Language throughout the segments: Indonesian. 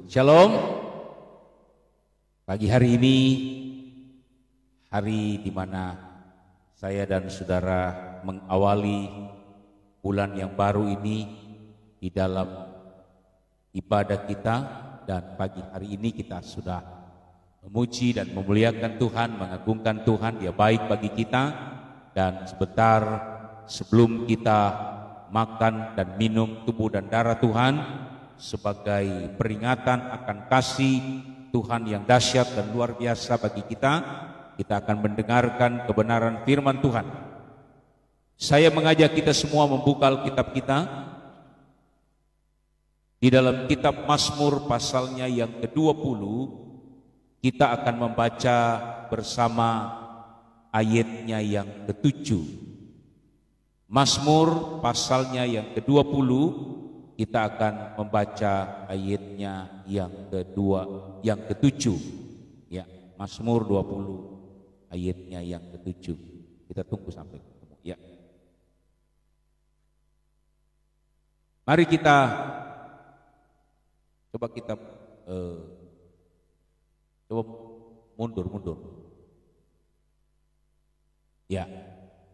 Shalom. Pagi hari ini, hari di mana saya dan saudara mengawali bulan yang baru ini di dalam ibadah kita, dan pagi hari ini kita sudah memuji dan memuliakan Tuhan, mengagungkan Tuhan. Dia baik bagi kita. Dan sebentar sebelum kita makan dan minum tubuh dan darah Tuhan sebagai peringatan akan kasih Tuhan yang dahsyat dan luar biasa bagi kita akan mendengarkan kebenaran firman Tuhan. Saya mengajak kita semua membuka Alkitab kita di dalam kitab Mazmur pasalnya yang ke-20. Kita akan membaca bersama ayatnya yang ke-7. Mazmur pasalnya yang ke-20, kita akan membaca ayatnya yang ke-7. Ya, Mazmur 20 ayatnya yang ke-7. Kita tunggu sampai ketemu ya. Mari kita coba mundur. Ya.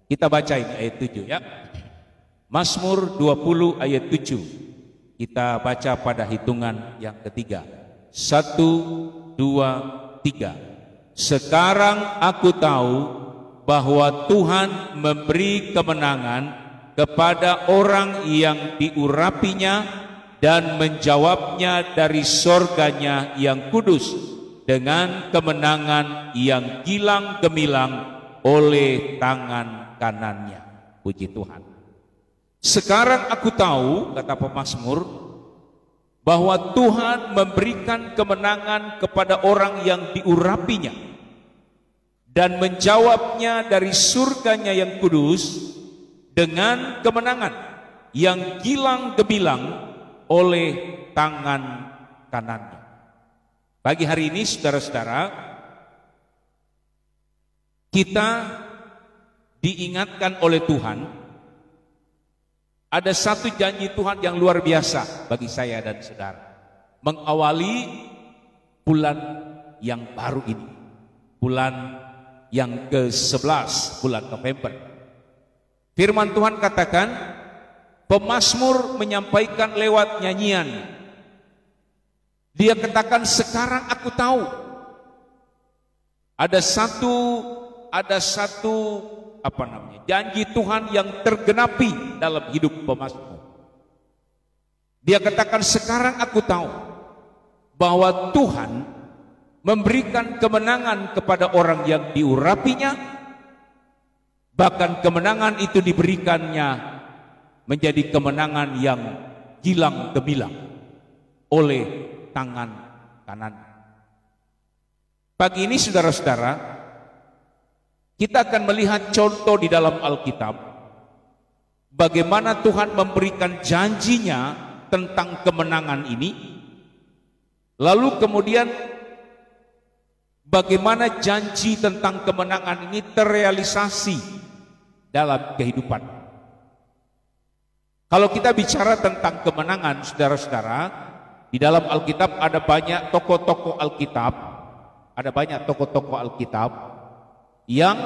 Kita baca ini ayat 7 ya. Mazmur 20 ayat 7. Kita baca pada hitungan yang ketiga. 1, 2, 3. Sekarang aku tahu bahwa Tuhan memberi kemenangan kepada orang yang diurapinya dan menjawabnya dari sorganya yang kudus dengan kemenangan yang gilang gemilang oleh tangan kanannya. Puji Tuhan. Sekarang aku tahu, kata pemazmur, bahwa Tuhan memberikan kemenangan kepada orang yang diurapinya dan menjawabnya dari surganya yang kudus dengan kemenangan yang gilang gemilang oleh tangan kanannya. Pagi hari ini saudara-saudara, kita diingatkan oleh Tuhan, ada satu janji Tuhan yang luar biasa bagi saya dan saudara, mengawali bulan yang baru ini, bulan yang ke-11, bulan November. Firman Tuhan katakan, pemazmur menyampaikan lewat nyanyian, dia katakan, sekarang aku tahu. Ada satu janji Tuhan yang tergenapi dalam hidup pemazmur. Dia katakan, sekarang aku tahu bahwa Tuhan memberikan kemenangan kepada orang yang diurapinya, bahkan kemenangan itu diberikannya menjadi kemenangan yang gilang gemilang oleh tangan kanan. Pagi ini saudara-saudara, kita akan melihat contoh di dalam Alkitab bagaimana Tuhan memberikan janjinya tentang kemenangan ini, lalu kemudian bagaimana janji tentang kemenangan ini terrealisasi dalam kehidupan. Kalau kita bicara tentang kemenangan, saudara-saudara, di dalam Alkitab ada banyak tokoh-tokoh Alkitab, yang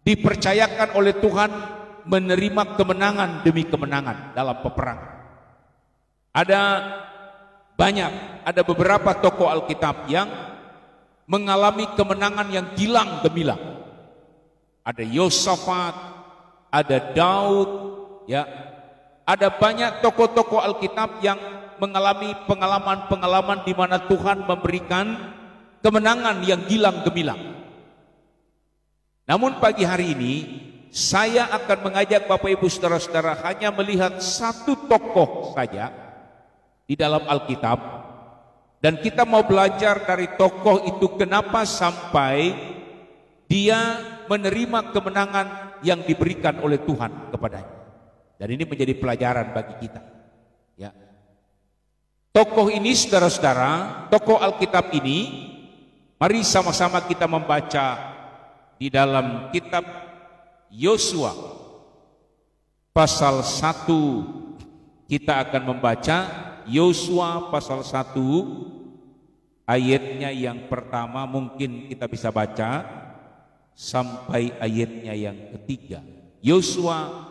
dipercayakan oleh Tuhan menerima kemenangan demi kemenangan dalam peperangan. Ada beberapa tokoh Alkitab yang mengalami kemenangan yang gilang gemilang. Ada Yosafat, ada Daud, ya. Ada banyak tokoh-tokoh Alkitab yang mengalami pengalaman-pengalaman di mana Tuhan memberikan kemenangan yang gilang gemilang. Namun pagi hari ini saya akan mengajak Bapak Ibu saudara-saudara hanya melihat satu tokoh saja di dalam Alkitab, dan kita mau belajar dari tokoh itu kenapa sampai dia menerima kemenangan yang diberikan oleh Tuhan kepadanya. Dan ini menjadi pelajaran bagi kita. Ya. Tokoh ini saudara-saudara, tokoh Alkitab ini, mari sama-sama kita membaca di dalam kitab Yosua pasal 1. Kita akan membaca Yosua pasal 1 ayatnya yang pertama mungkin kita bisa baca sampai ayatnya yang ketiga. Yosua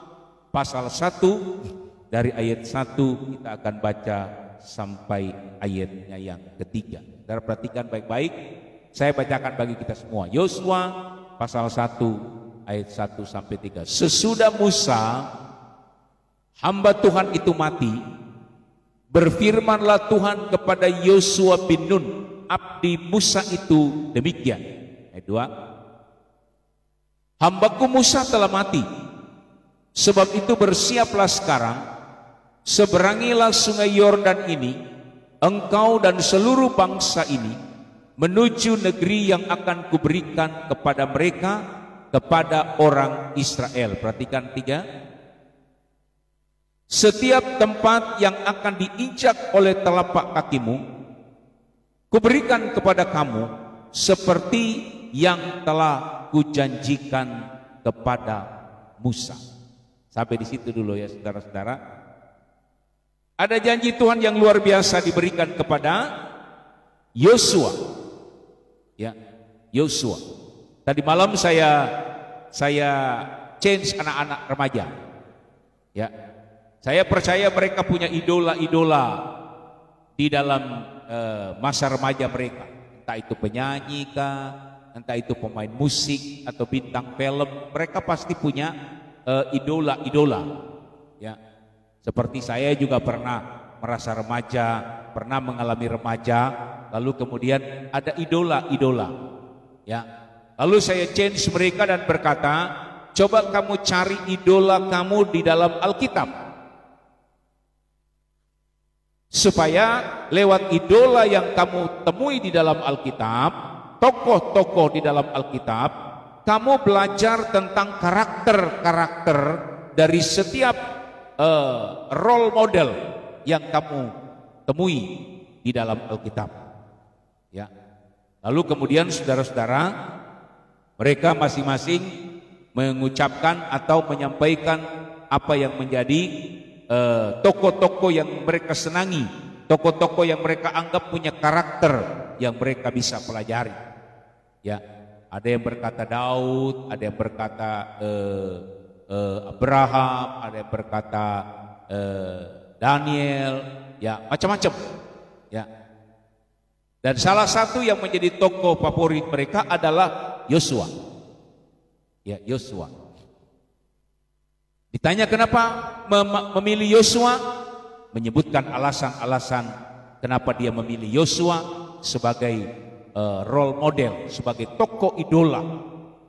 pasal 1 dari ayat 1 kita akan baca sampai ayatnya yang ketiga. Saudara perhatikan baik-baik, saya bacakan bagi kita semua. Yosua pasal 1 ayat 1 sampai 3. Sesudah Musa hamba Tuhan itu mati, berfirmanlah Tuhan kepada Yosua bin Nun, abdi Musa itu demikian. Ayat 2. Hambaku Musa telah mati, sebab itu bersiaplah sekarang, seberangilah sungai Yordan ini, engkau dan seluruh bangsa ini, menuju negeri yang akan kuberikan kepada mereka, kepada orang Israel. Perhatikan 3. Setiap tempat yang akan diinjak oleh telapak kakimu, kuberikan kepada kamu seperti yang telah kujanjikan kepada Musa. Sampai di situ dulu ya saudara-saudara. Ada janji Tuhan yang luar biasa diberikan kepada Yosua. Ya, Yosua. Tadi malam saya change anak-anak remaja. Ya. Saya percaya mereka punya idola-idola di dalam masa remaja mereka. Entah itu penyanyi kah, entah itu pemain musik atau bintang film, mereka pasti punya idola-idola. Ya. Seperti saya juga pernah merasa remaja, pernah mengalami remaja, lalu kemudian ada idola-idola. Ya. Lalu saya change mereka dan berkata, coba kamu cari idola kamu di dalam Alkitab. Supaya lewat idola yang kamu temui di dalam Alkitab, tokoh-tokoh di dalam Alkitab, kamu belajar tentang karakter-karakter dari setiap role model yang kamu temui di dalam Alkitab. Ya. Lalu kemudian saudara-saudara, mereka masing-masing mengucapkan atau menyampaikan apa yang menjadi tokoh-tokoh yang mereka senangi, tokoh-tokoh yang mereka anggap punya karakter yang mereka bisa pelajari. Ya, ada yang berkata Daud, ada yang berkata Abraham, ada yang berkata Daniel, ya macam-macam. Ya, dan salah satu yang menjadi tokoh favorit mereka adalah Yosua. Ya, Yosua. Ditanya kenapa memilih Yosua, menyebutkan alasan-alasan kenapa dia memilih Yosua sebagai role model, sebagai tokoh idola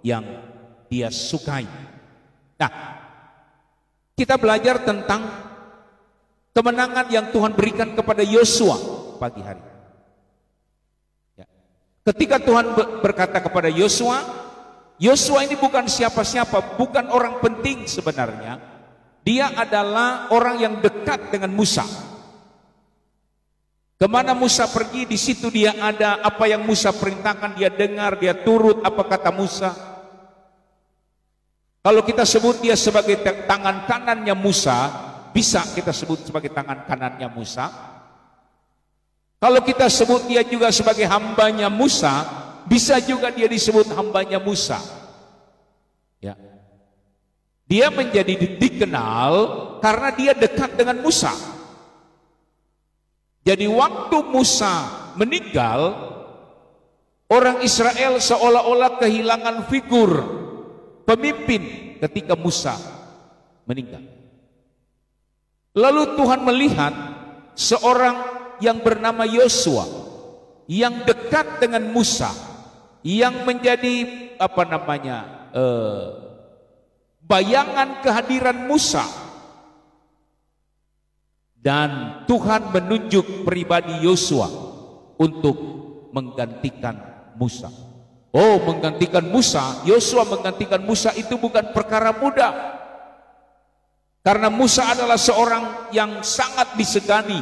yang dia sukai. Nah, kita belajar tentang kemenangan yang Tuhan berikan kepada Yosua pagi hari. Ya. Ketika Tuhan berkata kepada Yosua, Yosua ini bukan siapa-siapa, bukan orang penting sebenarnya. Dia adalah orang yang dekat dengan Musa. Kemana Musa pergi, di situ dia ada. Apa yang Musa perintahkan, dia dengar, dia turut apa kata Musa. Kalau kita sebut dia sebagai tangan kanannya Musa, bisa kita sebut sebagai tangan kanannya Musa. Kalau kita sebut dia juga sebagai hambanya Musa, bisa juga dia disebut hambanya Musa. Ya. Dia menjadi dikenal karena dia dekat dengan Musa. Jadi waktu Musa meninggal, orang Israel seolah-olah kehilangan figur pemimpin ketika Musa meninggal. Lalu Tuhan melihat seorang yang bernama Yosua yang dekat dengan Musa, yang menjadi bayangan kehadiran Musa, dan Tuhan menunjuk pribadi Yosua untuk menggantikan Musa. Oh, menggantikan Musa, Yosua menggantikan Musa itu bukan perkara mudah, karena Musa adalah seorang yang sangat disegani.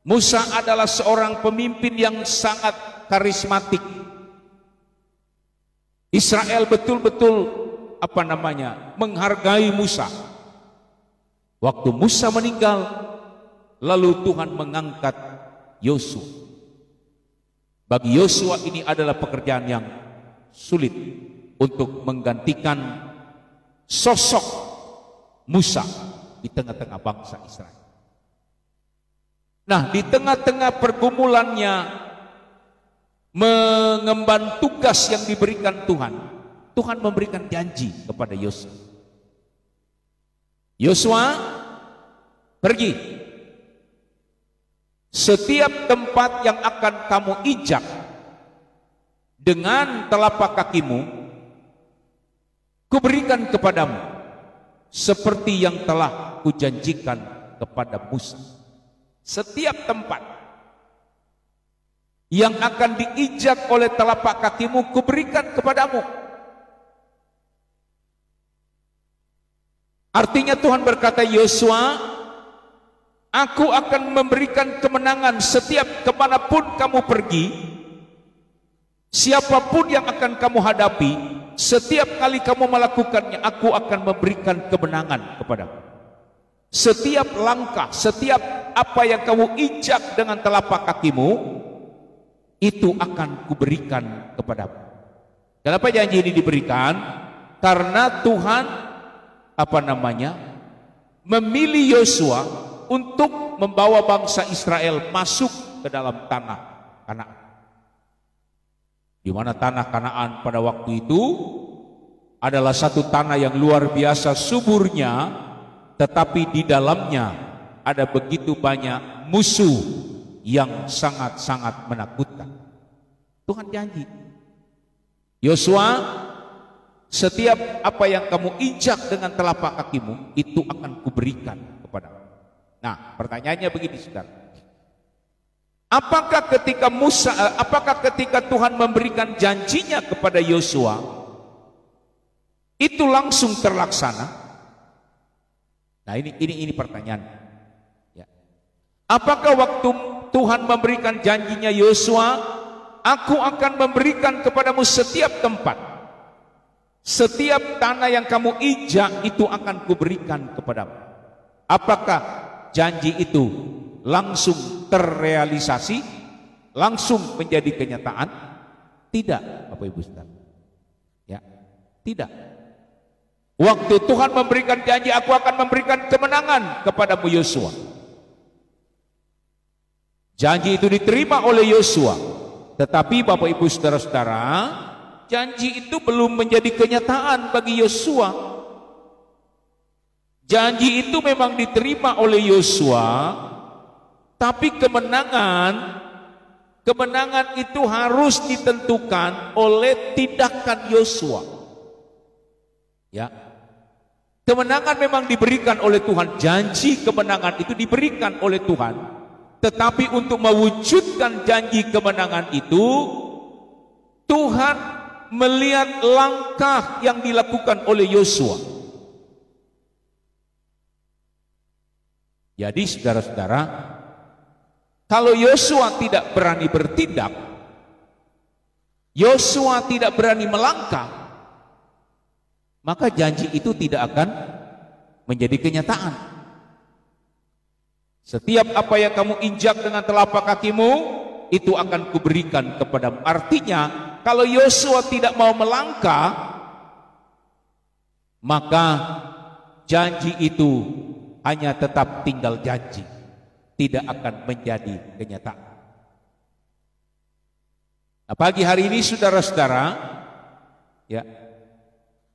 Musa adalah seorang pemimpin yang sangat karismatik. Israel betul-betul menghargai Musa. Waktu Musa meninggal, Lalu Tuhan mengangkat Yosua. Bagi Yosua ini adalah pekerjaan yang sulit untuk menggantikan sosok Musa di tengah-tengah bangsa Israel. Nah, di tengah-tengah pergumulannya mengemban tugas yang diberikan Tuhan, Tuhan memberikan janji kepada Yosua. Yosua, pergi. Setiap tempat yang akan kamu injak dengan telapak kakimu, kuberikan kepadamu seperti yang telah kujanjikan kepada Musa. Setiap tempat yang akan diinjak oleh telapak kakimu, kuberikan kepadamu. Artinya Tuhan berkata, Yosua, aku akan memberikan kemenangan setiap kemanapun kamu pergi. Siapapun yang akan kamu hadapi, setiap kali kamu melakukannya, aku akan memberikan kemenangan kepadamu. Setiap langkah, setiap apa yang kamu injak dengan telapak kakimu, itu akan kuberikan kepadamu. Kenapa janji ini diberikan? Karena Tuhan memilih Yosua untuk membawa bangsa Israel masuk ke dalam tanah Kanaan. Di mana tanah Kanaan pada waktu itu adalah satu tanah yang luar biasa suburnya, tetapi di dalamnya ada begitu banyak musuh yang sangat-sangat menakutkan. Tuhan janji, Yosua, setiap apa yang kamu injak dengan telapak kakimu, itu akan kuberikan kepadamu. Nah, pertanyaannya begini, saudara. Apakah ketika Tuhan memberikan janjinya kepada Yosua, itu langsung terlaksana? Nah, ini pertanyaan. Ya. Apakah waktu Tuhan memberikan janjinya Yosua, aku akan memberikan kepadamu setiap tempat, setiap tanah yang kamu injak itu akan kuberikan kepadamu? Apakah janji itu langsung terrealisasi, langsung menjadi kenyataan? Tidak, Bapak Ibu Saudara. Ya, tidak. Waktu Tuhan memberikan janji, aku akan memberikan kemenangan kepadamu Yosua. Janji itu diterima oleh Yosua, tetapi Bapak Ibu Saudara-saudara, janji itu belum menjadi kenyataan bagi Yosua. Janji itu memang diterima oleh Yosua, tapi kemenangan itu harus ditentukan oleh tindakan Yosua. Ya. Kemenangan memang diberikan oleh Tuhan, janji kemenangan itu diberikan oleh Tuhan, tetapi untuk mewujudkan janji kemenangan itu, Tuhan melihat langkah yang dilakukan oleh Yosua. Jadi saudara-saudara, kalau Yosua tidak berani bertindak, Yosua tidak berani melangkah, maka janji itu tidak akan menjadi kenyataan. Setiap apa yang kamu injak dengan telapak kakimu, itu akan kuberikan kepadamu. Artinya, kalau Yosua tidak mau melangkah, maka janji itu hanya tetap tinggal janji, tidak akan menjadi kenyataan. Nah, pagi hari ini saudara-saudara, ya,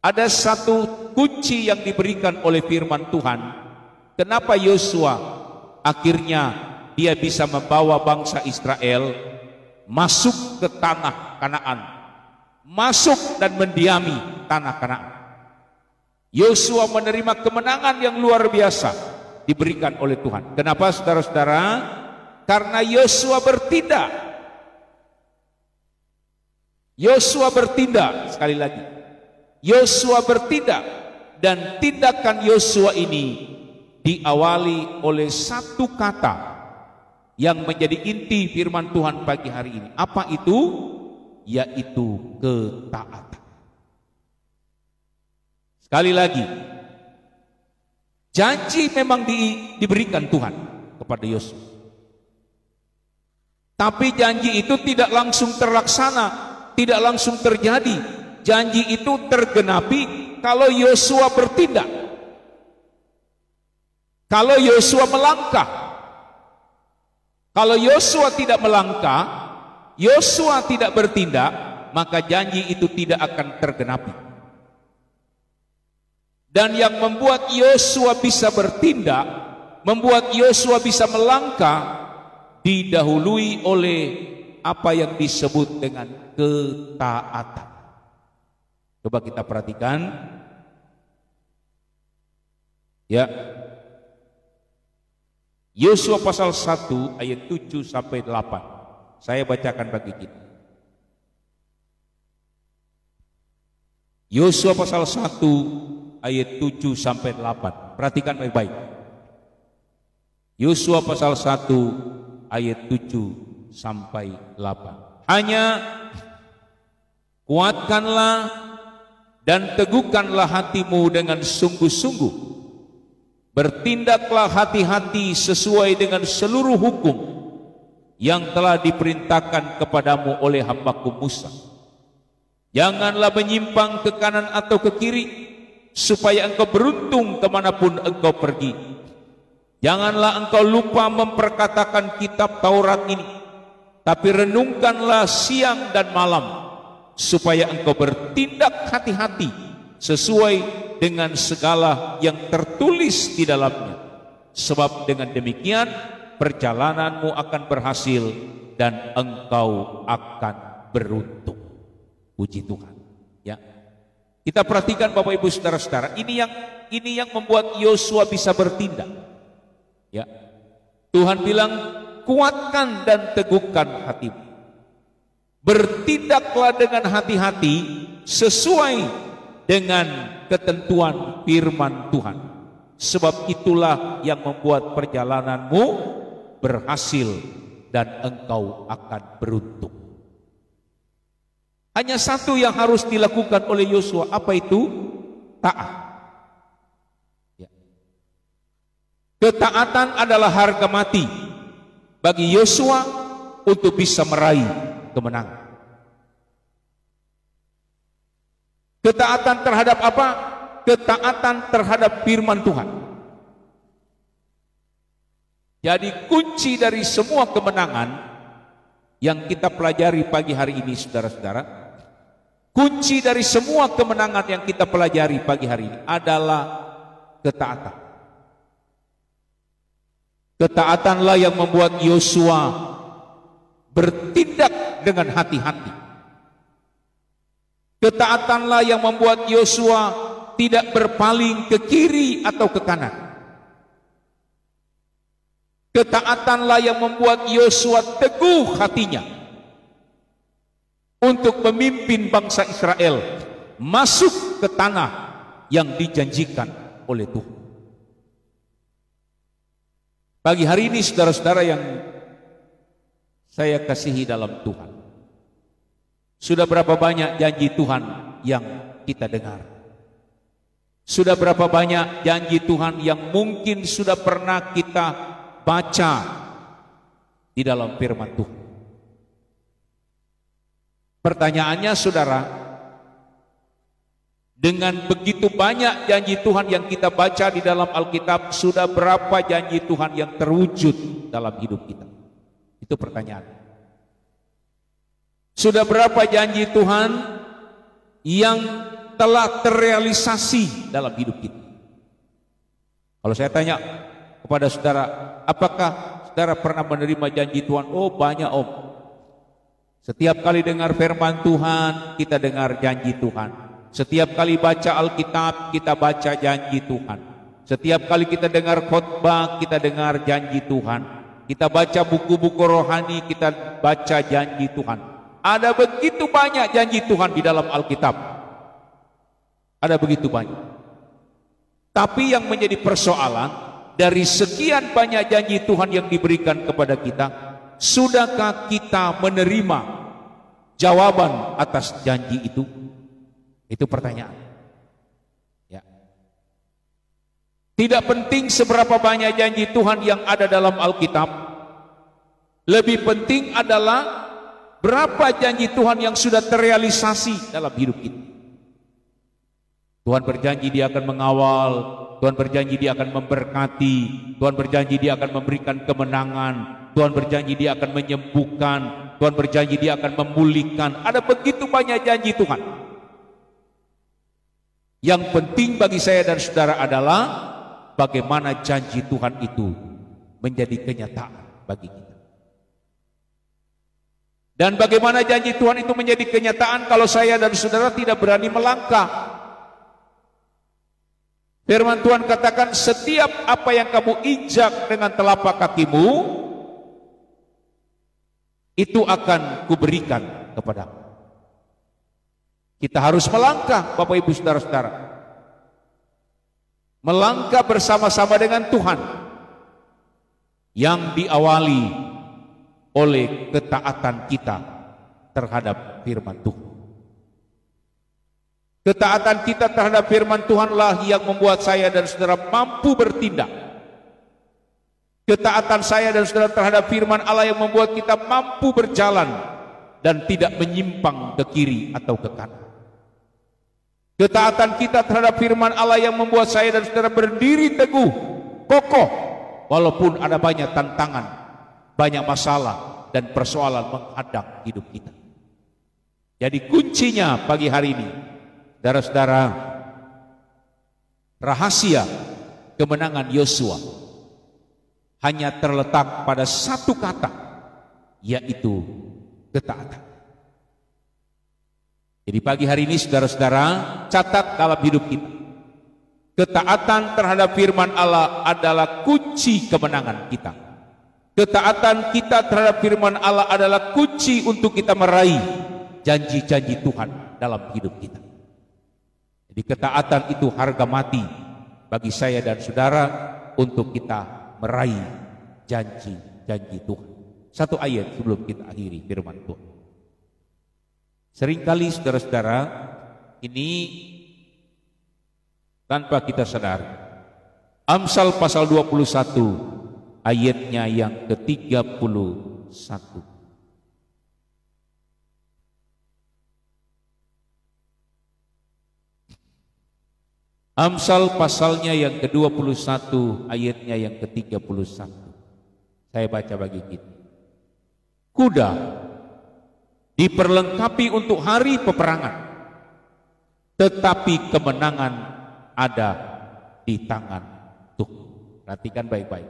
ada satu kunci yang diberikan oleh firman Tuhan. Kenapa Yosua akhirnya dia bisa membawa bangsa Israel masuk ke tanah Kanaan, masuk dan mendiami tanah Kanaan. Yosua menerima kemenangan yang luar biasa diberikan oleh Tuhan. Kenapa saudara-saudara? Karena Yosua bertindak. Yosua bertindak, sekali lagi. Yosua bertindak, dan tindakan Yosua ini diawali oleh satu kata yang menjadi inti firman Tuhan pagi hari ini. Apa itu? Yaitu ketaatan. Sekali lagi, janji memang diberikan Tuhan, kepada Yosua. Tapi janji itu tidak langsung terlaksana, tidak langsung terjadi. Janji itu tergenapi kalau Yosua bertindak. Kalau Yosua melangkah. Kalau Yosua tidak melangkah, Yosua tidak bertindak, maka janji itu tidak akan tergenapi. Dan yang membuat Yosua bisa bertindak, membuat Yosua bisa melangkah, didahului oleh apa yang disebut dengan ketaatan. Coba kita perhatikan. Ya. Yosua pasal 1 ayat 7 sampai 8. Saya bacakan bagi kita. Yosua pasal 1 ayat 7 sampai 8. Perhatikan baik-baik. Yosua pasal 1 ayat 7 sampai 8. Hanya kuatkanlah dan teguhkanlah hatimu dengan sungguh-sungguh. Bertindaklah hati-hati sesuai dengan seluruh hukum yang telah diperintahkan kepadamu oleh hambaku Musa. Janganlah menyimpang ke kanan atau ke kiri, supaya engkau beruntung kemanapun engkau pergi. Janganlah engkau lupa memperkatakan kitab Taurat ini, tapi renungkanlah siang dan malam, supaya engkau bertindak hati-hati sesuai dengan segala yang tertulis di dalamnya. Sebab dengan demikian perjalananmu akan berhasil dan engkau akan beruntung. Puji Tuhan. Ya. Kita perhatikan Bapak Ibu Saudara-saudara, ini yang membuat Yosua bisa bertindak. Ya. Tuhan bilang, kuatkan dan teguhkan hatimu. Bertindaklah dengan hati-hati sesuai dengan ketentuan firman Tuhan. Sebab itulah yang membuat perjalananmu berhasil dan engkau akan beruntung. Hanya satu yang harus dilakukan oleh Yosua, apa itu? Taat. Ya. Ketaatan adalah harga mati bagi Yosua untuk bisa meraih kemenangan. Ketaatan terhadap apa? Ketaatan terhadap firman Tuhan. Jadi kunci dari semua kemenangan yang kita pelajari pagi hari ini, saudara-saudara, kunci dari semua kemenangan yang kita pelajari pagi hari ini adalah ketaatan. Ketaatanlah yang membuat Yosua bertindak dengan hati-hati. Ketaatanlah yang membuat Yosua tidak berpaling ke kiri atau ke kanan. Ketaatanlah yang membuat Yosua teguh hatinya untuk memimpin bangsa Israel masuk ke tanah yang dijanjikan oleh Tuhan. Pagi hari ini saudara-saudara yang saya kasihi dalam Tuhan, sudah berapa banyak janji Tuhan yang kita dengar? Sudah berapa banyak janji Tuhan yang mungkin sudah pernah kita baca di dalam firman Tuhan? Pertanyaannya saudara, dengan begitu banyak janji Tuhan yang kita baca di dalam Alkitab, sudah berapa janji Tuhan yang terwujud dalam hidup kita? Itu pertanyaan. Sudah berapa janji Tuhan yang telah terrealisasi dalam hidup kita? Kalau saya tanya kepada saudara, apakah saudara pernah menerima janji Tuhan? Oh banyak om. Setiap kali dengar firman Tuhan, kita dengar janji Tuhan. Setiap kali baca Alkitab, kita baca janji Tuhan. Setiap kali kita dengar khotbah, kita dengar janji Tuhan. Kita baca buku-buku rohani, kita baca janji Tuhan. Ada begitu banyak janji Tuhan di dalam Alkitab. Ada begitu banyak. Tapi yang menjadi persoalan, dari sekian banyak janji Tuhan yang diberikan kepada kita, sudahkah kita menerima jawaban atas janji itu? Itu pertanyaan. Ya. Tidak penting seberapa banyak janji Tuhan yang ada dalam Alkitab. Lebih penting adalah berapa janji Tuhan yang sudah terrealisasi dalam hidup kita. Tuhan berjanji Dia akan mengawal, Tuhan berjanji Dia akan memberkati, Tuhan berjanji Dia akan memberikan kemenangan, Tuhan berjanji Dia akan menyembuhkan, Tuhan berjanji Dia akan memulihkan. Ada begitu banyak janji Tuhan. Yang penting bagi saya dan saudara adalah bagaimana janji Tuhan itu menjadi kenyataan bagi kita. Dan bagaimana janji Tuhan itu menjadi kenyataan kalau saya dan saudara tidak berani melangkah. Firman Tuhan katakan, setiap apa yang kamu injak dengan telapak kakimu, itu akan kuberikan kepadamu. Kita harus melangkah, Bapak Ibu Saudara-saudara. Melangkah bersama-sama dengan Tuhan yang diawali oleh ketaatan kita terhadap firman Tuhan. Ketaatan kita terhadap firman Tuhanlah yang membuat saya dan saudara mampu bertindak. Ketaatan saya dan saudara terhadap firman Allah yang membuat kita mampu berjalan dan tidak menyimpang ke kiri atau ke kanan. Ketaatan kita terhadap firman Allah yang membuat saya dan saudara berdiri teguh, kokoh, walaupun ada banyak tantangan, banyak masalah dan persoalan menghadang hidup kita. Jadi kuncinya pagi hari ini, saudara-saudara, rahasia kemenangan Yosua hanya terletak pada satu kata, yaitu ketaatan. Jadi pagi hari ini saudara-saudara, catat dalam hidup kita, ketaatan terhadap firman Allah adalah kunci kemenangan kita. Ketaatan kita terhadap firman Allah adalah kunci untuk kita meraih janji-janji Tuhan dalam hidup kita. Jadi ketaatan itu harga mati bagi saya dan saudara untuk kita meraih janji-janji Tuhan. Satu ayat sebelum kita akhiri firman Tuhan. Seringkali saudara-saudara ini tanpa kita sadar, Amsal pasal 21 ayatnya yang ke-31. Amsal pasalnya yang ke-21 ayatnya yang ke-31. Saya baca bagi kita. Kuda diperlengkapi untuk hari peperangan, tetapi kemenangan ada di tangan Tuhan. Perhatikan baik-baik.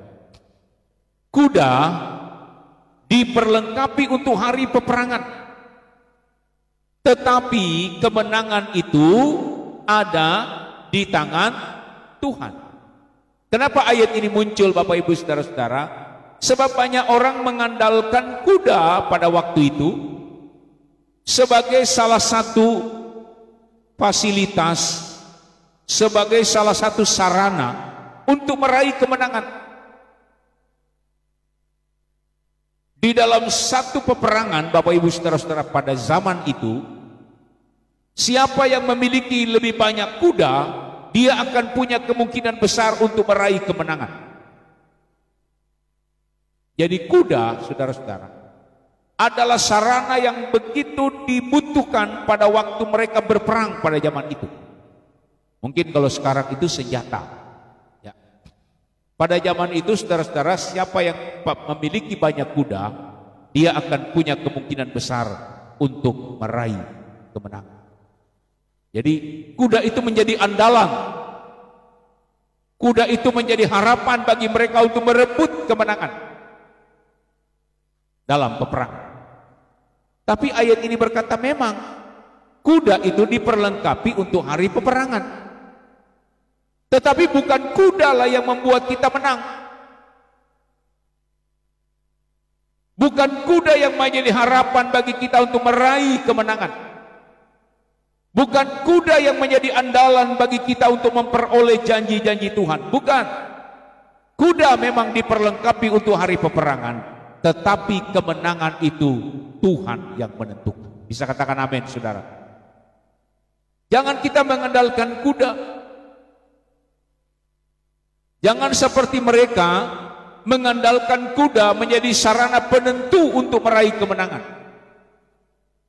Kuda diperlengkapi untuk hari peperangan, tetapi kemenangan itu ada di tangan Tuhan. Kenapa ayat ini muncul, Bapak Ibu Saudara-saudara? Sebab banyak orang mengandalkan kuda pada waktu itu sebagai salah satu fasilitas, sebagai salah satu sarana untuk meraih kemenangan. Di dalam satu peperangan, Bapak Ibu Saudara-saudara, pada zaman itu, siapa yang memiliki lebih banyak kuda, dia akan punya kemungkinan besar untuk meraih kemenangan. Jadi kuda, saudara-saudara, adalah sarana yang begitu dibutuhkan pada waktu mereka berperang pada zaman itu. Mungkin kalau sekarang itu senjata. Ya. Pada zaman itu, saudara-saudara, siapa yang memiliki banyak kuda, dia akan punya kemungkinan besar untuk meraih kemenangan. Jadi kuda itu menjadi andalan. Kuda itu menjadi harapan bagi mereka untuk merebut kemenangan dalam peperangan. Tapi ayat ini berkata memang kuda itu diperlengkapi untuk hari peperangan. Tetapi bukan kuda lah yang membuat kita menang. Bukan kuda yang menjadi harapan bagi kita untuk meraih kemenangan. Bukan kuda yang menjadi andalan bagi kita untuk memperoleh janji-janji Tuhan. Bukan. Kuda memang diperlengkapi untuk hari peperangan, tetapi kemenangan itu Tuhan yang menentukan. Bisa katakan amin, saudara. Jangan kita mengandalkan kuda. Jangan seperti mereka mengandalkan kuda menjadi sarana penentu untuk meraih kemenangan.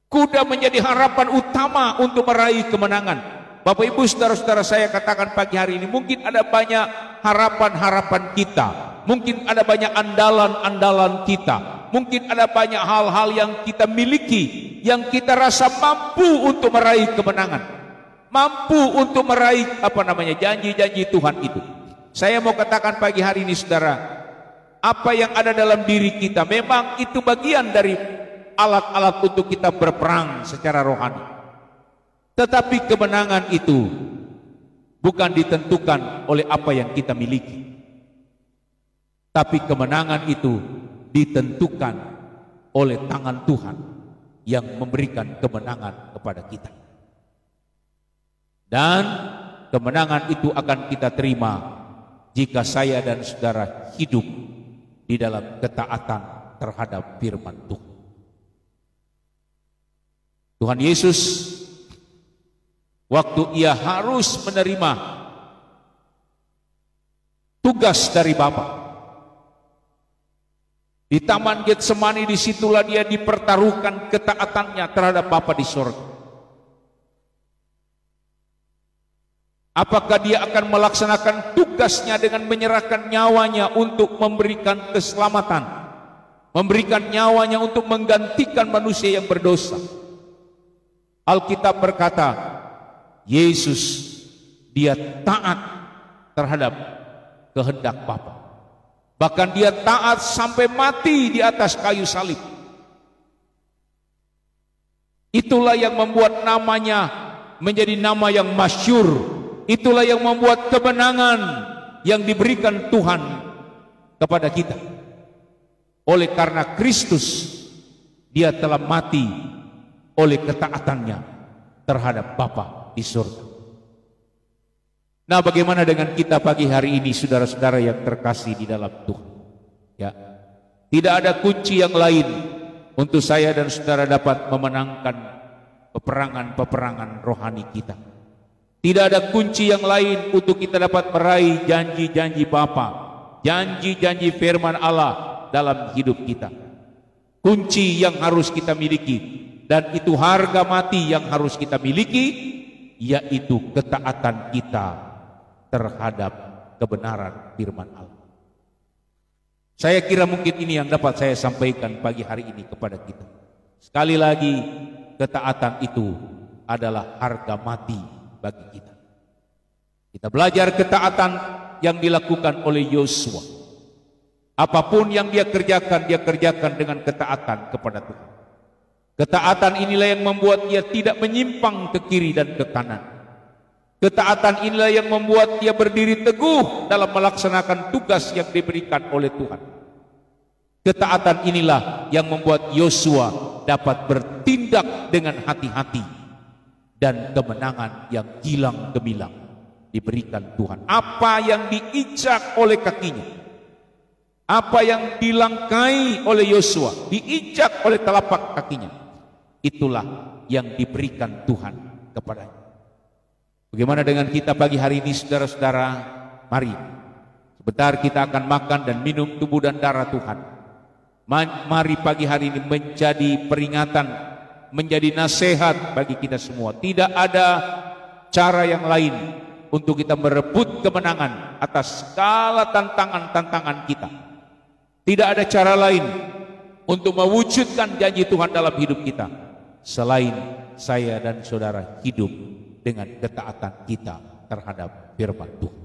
Kuda menjadi harapan utama untuk meraih kemenangan. Bapak Ibu saudara-saudara, saya katakan pagi hari ini, mungkin ada banyak harapan-harapan kita, mungkin ada banyak andalan-andalan kita, mungkin ada banyak hal-hal yang kita miliki, yang kita rasa mampu untuk meraih kemenangan, mampu untuk meraih janji-janji Tuhan itu. Saya mau katakan pagi hari ini saudara, apa yang ada dalam diri kita memang itu bagian dari alat-alat untuk kita berperang secara rohani. Tetapi kemenangan itu bukan ditentukan oleh apa yang kita miliki. Tapi kemenangan itu ditentukan oleh tangan Tuhan yang memberikan kemenangan kepada kita. Dan kemenangan itu akan kita terima jika saya dan saudara hidup di dalam ketaatan terhadap firman Tuhan. Tuhan Yesus waktu ia harus menerima tugas dari Bapa di Taman Getsemani, disitulah dia dipertaruhkan ketaatannya terhadap Bapa di surga. Apakah dia akan melaksanakan tugasnya dengan menyerahkan nyawanya untuk memberikan keselamatan, memberikan nyawanya untuk menggantikan manusia yang berdosa? Alkitab berkata, Yesus dia taat terhadap kehendak Bapa. Bahkan dia taat sampai mati di atas kayu salib. Itulah yang membuat namanya menjadi nama yang masyhur. Itulah yang membuat kemenangan yang diberikan Tuhan kepada kita. Oleh karena Kristus, dia telah mati oleh ketaatannya terhadap Bapa di surga. Nah, bagaimana dengan kita pagi hari ini, saudara-saudara yang terkasih di dalam Tuhan? Ya, tidak ada kunci yang lain untuk saya dan saudara dapat memenangkan peperangan-peperangan rohani kita. Tidak ada kunci yang lain untuk kita dapat meraih janji-janji Bapa, janji-janji firman Allah dalam hidup kita. Kunci yang harus kita miliki, dan itu harga mati yang harus kita miliki, yaitu ketaatan kita terhadap kebenaran firman Allah. Saya kira mungkin ini yang dapat saya sampaikan pagi hari ini kepada kita. Sekali lagi, ketaatan itu adalah harga mati bagi kita. Kita belajar ketaatan yang dilakukan oleh Yosua. Apapun yang dia kerjakan dengan ketaatan kepada Tuhan. Ketaatan inilah yang membuat dia tidak menyimpang ke kiri dan ke kanan. Ketaatan inilah yang membuat dia berdiri teguh dalam melaksanakan tugas yang diberikan oleh Tuhan. Ketaatan inilah yang membuat Yosua dapat bertindak dengan hati-hati, dan kemenangan yang gilang gemilang diberikan Tuhan. Apa yang diinjak oleh kakinya, apa yang dilangkai oleh Yosua, diinjak oleh telapak kakinya, itulah yang diberikan Tuhan kepadanya. Bagaimana dengan kita pagi hari ini, saudara-saudara? Mari sebentar kita akan makan dan minum tubuh dan darah Tuhan. Mari pagi hari ini menjadi peringatan, menjadi nasihat bagi kita semua. Tidak ada cara yang lain untuk kita merebut kemenangan atas segala tantangan-tantangan kita. Tidak ada cara lain untuk mewujudkan janji Tuhan dalam hidup kita selain saya dan saudara hidup dengan ketaatan kita terhadap firman Tuhan.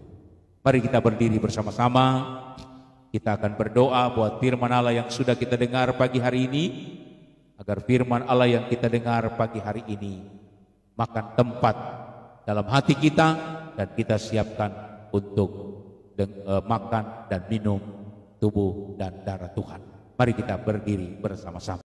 Mari kita berdiri bersama-sama. Kita akan berdoa buat firman Allah yang sudah kita dengar pagi hari ini, agar firman Allah yang kita dengar pagi hari ini makan tempat dalam hati kita, dan kita siapkan untuk makan dan minum tubuh dan darah Tuhan. Mari kita berdiri bersama-sama.